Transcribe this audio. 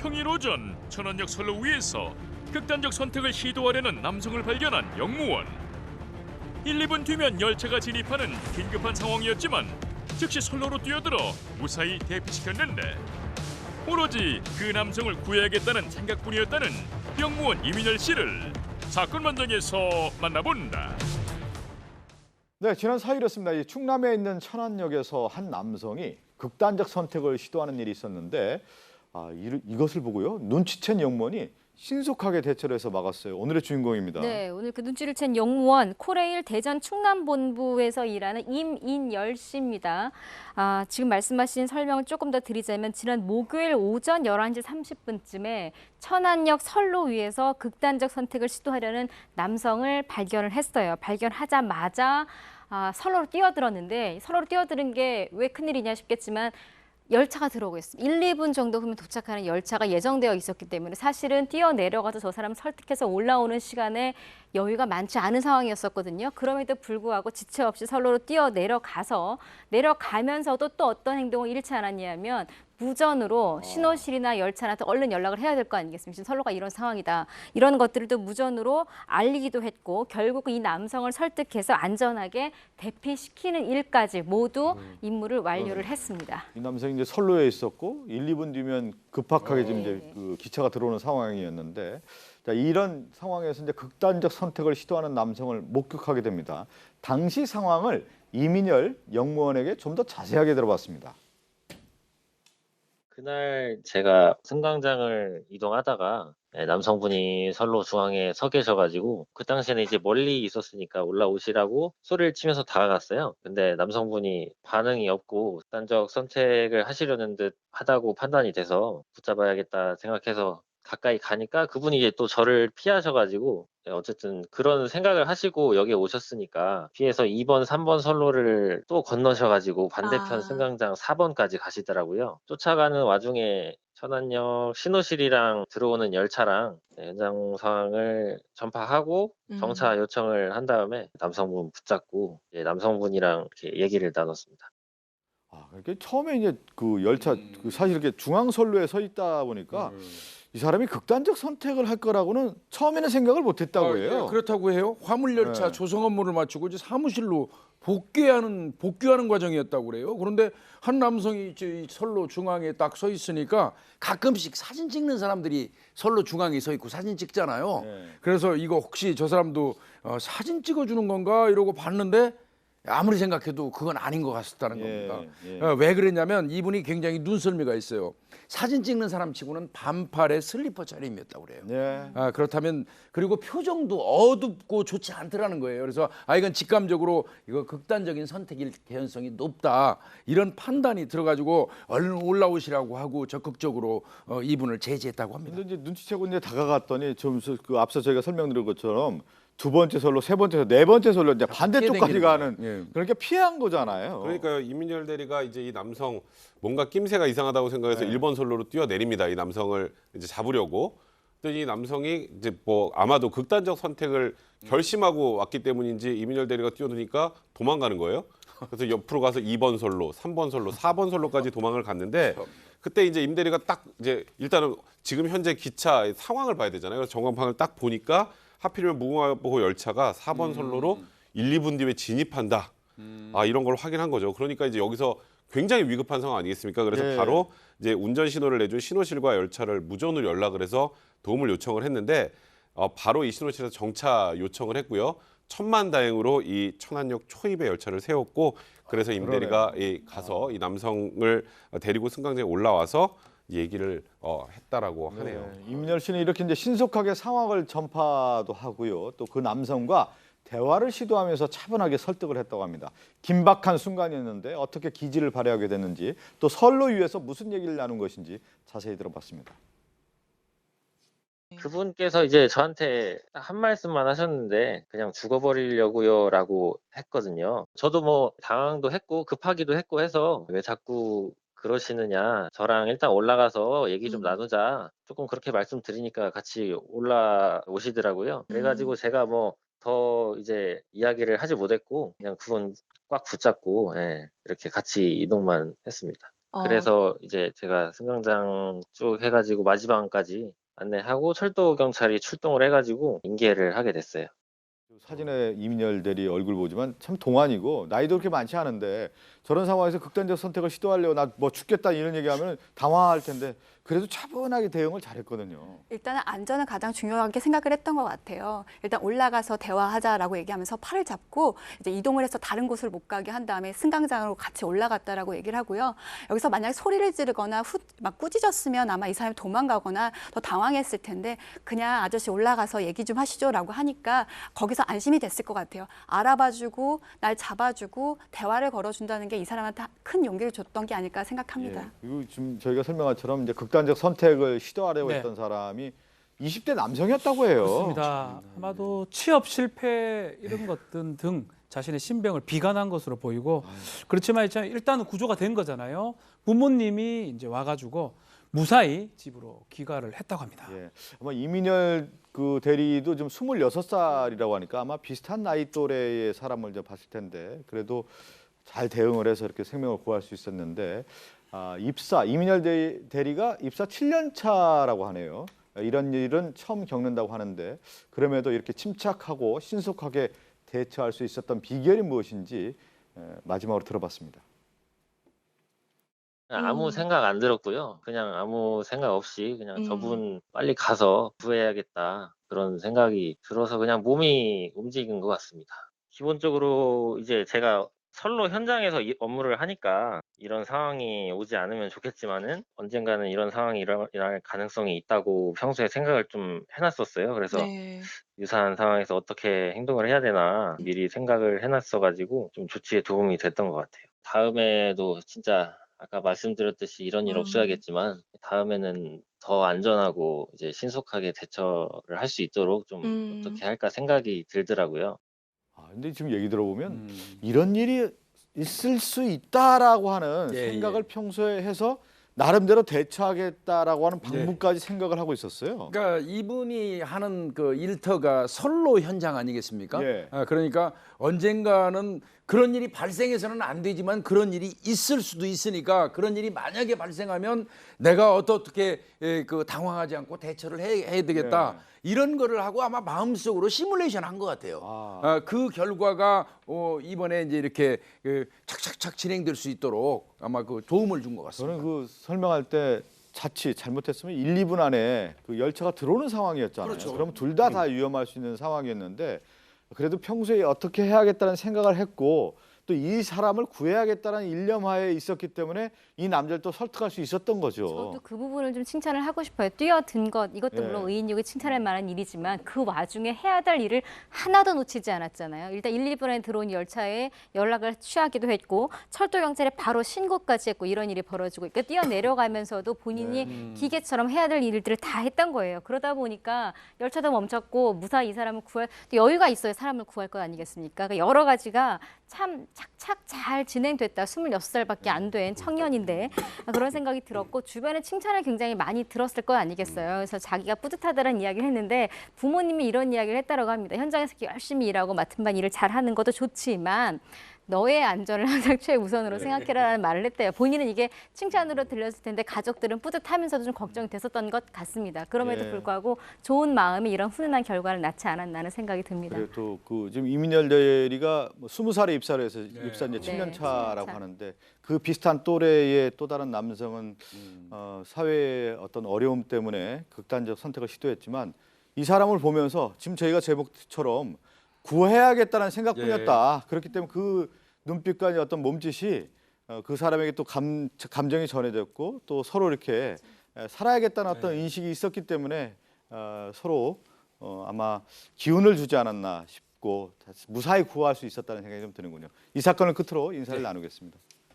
평일 오전 천안역 선로 위에서 극단적 선택을 시도하려는 남성을 발견한 영무원. 1, 2분 뒤면 열차가 진입하는 긴급한 상황이었지만 즉시 선로로 뛰어들어 무사히 대피시켰는데 오로지 그 남성을 구해야겠다는 생각뿐이었다는 영무원 이민열 씨를 사건 현장에서 만나본다. 네, 지난 4일이었습니다. 이 충남에 있는 천안역에서 한 남성이 극단적 선택을 시도하는 일이 있었는데 이것을 보고요. 눈치챈 영무원이 신속하게 대처를 해서 막았어요. 오늘의 주인공입니다. 네, 오늘 그 눈치를 챈 영무원 코레일 대전 충남본부에서 일하는 임인열 씨입니다. 지금 말씀하신 설명을 조금 더 드리자면 지난 목요일 오전 11시 30분쯤에 천안역 선로 위에서 극단적 선택을 시도하려는 남성을 발견을 했어요. 발견하자마자 선로로 뛰어들었는데 선로로 뛰어드는 게 왜 큰일이냐 싶겠지만 열차가 들어오고 있습니다. 1, 2분 정도 후면 도착하는 열차가 예정되어 있었기 때문에 사실은 뛰어내려가서 저 사람 설득해서 올라오는 시간에 여유가 많지 않은 상황이었었거든요. 그럼에도 불구하고 지체 없이 선로로 뛰어내려가서 내려가면서도 또 어떤 행동을 잃지 않았냐면 무전으로 신호실이나 열차한테 얼른 연락을 해야 될 거 아니겠습니까? 지금 선로가 이런 상황이다. 이런 것들을 무전으로 알리기도 했고 결국 이 남성을 설득해서 안전하게 대피시키는 일까지 모두 임무를 완료를 했습니다. 이 남성이 이제 선로에 있었고 1, 2분 뒤면 급박하게 지금 이제 그 기차가 들어오는 상황이었는데 자, 이런 상황에서 이제 극단적 선택을 시도하는 남성을 목격하게 됩니다. 당시 상황을 이민열 영무원에게 좀 더 자세하게 들어봤습니다. 그날 제가 승강장을 이동하다가 남성분이 선로 중앙에 서 계셔가지고 그 당시에는 이제 멀리 있었으니까 올라오시라고 소리를 치면서 다가갔어요. 근데 남성분이 반응이 없고 극단적 선택을 하시려는 듯 하다고 판단이 돼서 붙잡아야겠다 생각해서 가까이 가니까 그분이 이제 또 저를 피하셔가지고 어쨌든 그런 생각을 하시고 여기에 오셨으니까 피해서 2번, 3번 선로를 또 건너셔가지고 반대편 승강장 4번까지 가시더라고요. 쫓아가는 와중에 천안역 신호실이랑 들어오는 열차랑 현장 상황을 전파하고 정차 요청을 한 다음에 남성분 붙잡고 남성분이랑 이렇게 얘기를 나눴습니다. 이게 처음에 이제 그 열차 그 사실 이렇게 중앙 선로에 서 있다 보니까 이 사람이 극단적 선택을 할 거라고는 처음에는 생각을 못 했다고 해요. 예, 그렇다고 해요. 화물열차 네. 조성 업무를 마치고 이제 사무실로 복귀하는 과정이었다고 그래요. 그런데 한 남성이 이 선로 중앙에 딱 서 있으니까 가끔씩 사진 찍는 사람들이 선로 중앙에 서 있고 사진 찍잖아요. 네. 그래서 이거 혹시 저 사람도 사진 찍어주는 건가 이러고 봤는데 아무리 생각해도 그건 아닌 것 같았다는 겁니다. 왜 그랬냐면 이분이 굉장히 눈썰미가 있어요. 사진 찍는 사람 치고는 반팔에 슬리퍼 차림이었다고 그래요. 네. 그렇다면 그리고 표정도 어둡고 좋지 않더라는 거예요. 그래서 이건 직감적으로 이거 극단적인 선택일 개연성이 높다. 이런 판단이 들어가지고 얼른 올라오시라고 하고 적극적으로 이분을 제지했다고 합니다. 근데 이제 눈치채고 이제 다가갔더니 좀 그 앞서 저희가 설명드린 것처럼 두 번째 선로, 세 번째 선로, 네 번째 선로 이제 반대쪽까지 가는 그렇게 피한 거잖아요. 그러니까요. 이민열 대리가 이제 이 남성 뭔가 낌새가 이상하다고 생각해서 1번 선로로 뛰어내립니다. 이 남성을 이제 잡으려고. 그랬더니 이 남성이 이제 뭐 아마도 극단적 선택을 결심하고 왔기 때문인지 이민열 대리가 뛰어드니까 도망가는 거예요. 그래서 옆으로 가서 2번 선로, 3번 선로, 4번 선로까지 도망을 갔는데 그때 이제 임 대리가 딱 이제 일단은 지금 현재 기차 상황을 봐야 되잖아요. 그래서 전광판을 딱 보니까 하필이면 무궁화호 열차가 4번 선로로 1, 2분 뒤에 진입한다. 이런 걸 확인한 거죠. 그러니까 이제 여기서 굉장히 위급한 상황 아니겠습니까? 그래서 네. 바로 이제 운전 신호를 내준 신호실과 열차를 무전으로 연락을 해서 도움을 요청을 했는데 바로 이 신호실에서 정차 요청을 했고요. 천만다행으로 이 천안역 초입에 열차를 세웠고 그래서 임 대리가 가서 이 남성을 데리고 승강장에 올라와서 얘기를 했다라고 하네요. 이민열 씨는 이렇게 이제 신속하게 상황을 전파도 하고요. 또 그 남성과 대화를 시도하면서 차분하게 설득을 했다고 합니다. 긴박한 순간이었는데 어떻게 기지를 발휘하게 됐는지 또 선로 위에서 무슨 얘기를 나눈 것인지 자세히 들어봤습니다. 그분께서 이제 저한테 딱 한 말씀만 하셨는데 그냥 죽어버리려고요라고 했거든요. 저도 뭐 당황도 했고 급하기도 했고 해서 왜 자꾸 그러시느냐. 저랑 일단 올라가서 얘기 좀 나누자. 조금 그렇게 말씀드리니까 같이 올라오시더라고요. 그래가지고 제가 뭐 더 이제 이야기를 하지 못했고 그냥 그분 꽉 붙잡고 이렇게 같이 이동만 했습니다. 그래서 이제 제가 승강장 쭉 해가지고 마지막까지 안내하고 철도 경찰이 출동을 해가지고 인계를 하게 됐어요. 사진에 이민열 대리 얼굴 보지만 참 동안이고 나이도 그렇게 많지 않은데 저런 상황에서 극단적 선택을 시도하려고 나 뭐 죽겠다 이런 얘기하면 당황할 텐데 그래도 차분하게 대응을 잘했거든요. 일단은 안전을 가장 중요하게 생각을 했던 것 같아요. 일단 올라가서 대화하자라고 얘기하면서 팔을 잡고 이제 이동을 해서 다른 곳을 못 가게 한 다음에 승강장으로 같이 올라갔다라고 얘기를 하고요. 여기서 만약에 소리를 지르거나 막 꾸짖었으면 아마 이 사람이 도망가거나 더 당황했을 텐데 그냥 아저씨 올라가서 얘기 좀 하시죠라고 하니까 거기서 안심이 됐을 것 같아요. 알아봐주고 날 잡아주고 대화를 걸어준다는 게 이 사람한테 큰 용기를 줬던 게 아닐까 생각합니다. 예. 그리고 지금 저희가 설명한 것처럼 이제 극단적 선택을 시도하려고 네. 했던 사람이 20대 남성이었다고 해요. 그렇습니다. 아마도 취업 실패 이런 것들 등 자신의 신병을 비관한 것으로 보이고 그렇지만 일단은 구조가 된 거잖아요. 부모님이 이제 와가지고 무사히 집으로 귀가를 했다고 합니다. 예. 아마 이민열 그 대리도 좀 26살이라고 하니까 아마 비슷한 나이 또래의 사람을 이제 봤을 텐데 그래도 잘 대응을 해서 이렇게 생명을 구할 수 있었는데 이민열 대리가 입사 7년 차라고 하네요. 이런 일은 처음 겪는다고 하는데 그럼에도 이렇게 침착하고 신속하게 대처할 수 있었던 비결이 무엇인지 마지막으로 들어봤습니다. 그냥 아무 생각 안 들었고요. 그냥 아무 생각 없이 그냥 저분 빨리 가서 구해야겠다 그런 생각이 들어서 그냥 몸이 움직인 것 같습니다. 기본적으로 이제 제가 선로 현장에서 업무를 하니까 이런 상황이 오지 않으면 좋겠지만은 언젠가는 이런 상황이 일어날 가능성이 있다고 평소에 생각을 좀 해놨었어요. 그래서 유사한 상황에서 어떻게 행동을 해야 되나 미리 생각을 해놨어가지고 좀 조치에 도움이 됐던 것 같아요. 다음에도 진짜 아까 말씀드렸듯이 이런 일 없어야겠지만 다음에는 더 안전하고 이제 신속하게 대처를 할 수 있도록 좀 어떻게 할까 생각이 들더라고요. 근데 지금 얘기 들어보면 이런 일이 있을 수 있다라고 하는 생각을 평소에 해서 나름대로 대처하겠다라고 하는 방법까지 생각을 하고 있었어요. 그러니까 이분이 하는 그 일터가 선로 현장 아니겠습니까? 예. 그러니까 언젠가는 그런 일이 발생해서는 안 되지만 그런 일이 있을 수도 있으니까 그런 일이 만약에 발생하면 내가 어떻게 그 당황하지 않고 대처를 해야 되겠다. 이런 거를 하고 아마 마음속으로 시뮬레이션 한 것 같아요. 그 결과가 이번에 이제 이렇게 착착착 진행될 수 있도록 아마 그 도움을 준 것 같습니다. 저는 그 설명할 때 자칫 잘못했으면 1, 2분 안에 그 열차가 들어오는 상황이었잖아요. 그렇죠. 그럼 둘 다 위험할 수 있는 상황이었는데 그래도 평소에 어떻게 해야겠다는 생각을 했고 또 이 사람을 구해야겠다는 일념하에 있었기 때문에 이 남자를 또 설득할 수 있었던 거죠. 저도 그 부분을 좀 칭찬을 하고 싶어요. 뛰어든 것, 이것도 물론 의인력이 칭찬할 만한 일이지만 그 와중에 해야 될 일을 하나도 놓치지 않았잖아요. 일단 1, 2분에 들어온 열차에 연락을 취하기도 했고 철도 경찰에 바로 신고까지 했고 이런 일이 벌어지고 그러니까 뛰어내려가면서도 본인이 기계처럼 해야 될 일들을 다 했던 거예요. 그러다 보니까 열차도 멈췄고 무사히 이 사람을 구할 또 여유가 있어야 사람을 구할 것 아니겠습니까? 그러니까 여러 가지가 참 착착 잘 진행됐다. 26살밖에 안 된 청년인데 그런 생각이 들었고 주변에 칭찬을 굉장히 많이 들었을 것 아니겠어요. 그래서 자기가 뿌듯하다는 이야기를 했는데 부모님이 이런 이야기를 했다고 합니다. 현장에서 열심히 일하고 맡은 바 일을 잘하는 것도 좋지만 너의 안전을 항상 최우선으로 생각해라라는 말을 했대요. 본인은 이게 칭찬으로 들렸을 텐데 가족들은 뿌듯하면서도 좀 걱정이 됐었던 것 같습니다. 그럼에도 불구하고 좋은 마음이 이런 훈훈한 결과를 낳지 않았나 하는 생각이 듭니다. 그리고 또 그 지금 이민열 대리가 뭐 20살에 입사를 해서 입사 이제 7년 차라고 7년 차. 하는데 그 비슷한 또래의 또 다른 남성은 사회의 어떤 어려움 때문에 극단적 선택을 시도했지만 이 사람을 보면서 지금 저희가 제목처럼 구해야겠다는 생각뿐이었다. 그렇기 때문에 그 눈빛과 어떤 몸짓이 그 사람에게 또 감정이 전해졌고 또 서로 이렇게 살아야겠다는 어떤 인식이 있었기 때문에 서로 아마 기운을 주지 않았나 싶고 무사히 구할 수 있었다는 생각이 좀 드는군요. 이 사건을 끝으로 인사를 나누겠습니다.